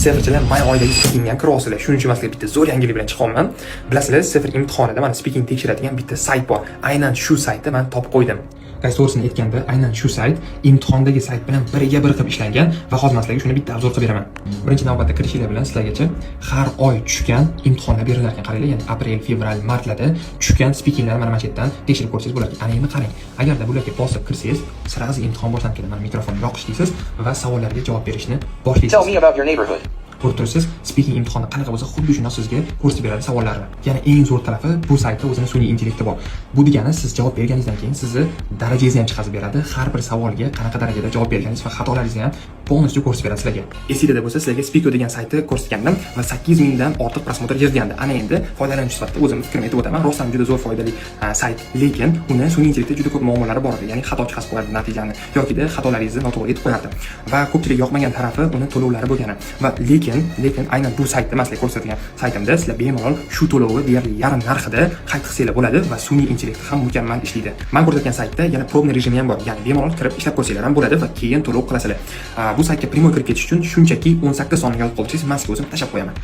Seferchilar may oyidagi speakingga ham kira olsizlar. Shuning uchun sizlarga bitta zo'r yangilik bilan chiqaman. Bilasizlar, Sefer imtihonida mana speaking tekshiradigan bitta sayt bor. Aynan shu saytni men topib qo'ydim. To'g'risini aytganda, aynan shu sayt imtihondagi sayt bilan biriga bir qilib ishlangan va hozir men sizlarga shuni bitta obzor qilib beraman. Birinchi navbatda kirishinglar bilan sizlargacha har oy tushgan imtihonlar berilar ekan. Qaranglar, ya'ni aprel, fevral, martlarda tushgan speakinglar mana shu yerdan tekshirib ko'rsangiz bo'ladi. Ana endi qarang. Agarda bularga bosib kirsangiz, sirasiz imtihon boshlanib ketadi. Mana mikrofonni yoqish deysiz va savollarga javob berishni boshlaysiz. Tell me about your neighborhood. Ko'rib turibsiz, speaking imtihoni qanaqa bo'lsa, xuddi shunday sizga ko'rsatib beradi savollarni. Ya'ni eng zo'r tarafi bu saytda o'zining sun'iy intellekti bor. Bu degani siz javob berganingizdan keyin sizni darajangizni ham chiqarib beradi. Har bir savolga qanaqa darajada javob berganingiz va xatolaringizni ham полностью ko'rsatib beradi sizlarga. Esingizda bo'lsa, sizlarga Speaker degan saytni ko'rsatgandim va 8000 dan ortiq prosmotr yig'gandi. Ana endi foydalanuvchi sifatida o'zim fikrimni aytib o'taman. Rostdan juda zo'r foydali sayt, lekin uni sun'iy intellektda juda ko'p muammolari bor edi. Ya'ni xato chiqarib qo'yadi natijani yoki-da xatolaringizni noto'g'ri aytib qo'yardi. Va ko'pchilik yoqmagan tarafi uni to'lovlari bo'lgani. Va lekin aynan bu saytda masala ko'rsatgan saytimda sizlar bemalol shu to'lovni deyarli yarim narxida qayta qilsanglar bo'ladi va sun'iy intellekt ham mukammal ishlaydi. Men ko'rsatgan saytda yana probniy rejimi ham bor. Ya'ni bemalol kirib ishlab ko'rsanglar ham bo'ladi va keyin to'lov qilasizlar. Bu saytga primoy kirib ketish uchun shunchaki 18 songa olib qolsangiz, men sizga o'zim tashab qo'yaman.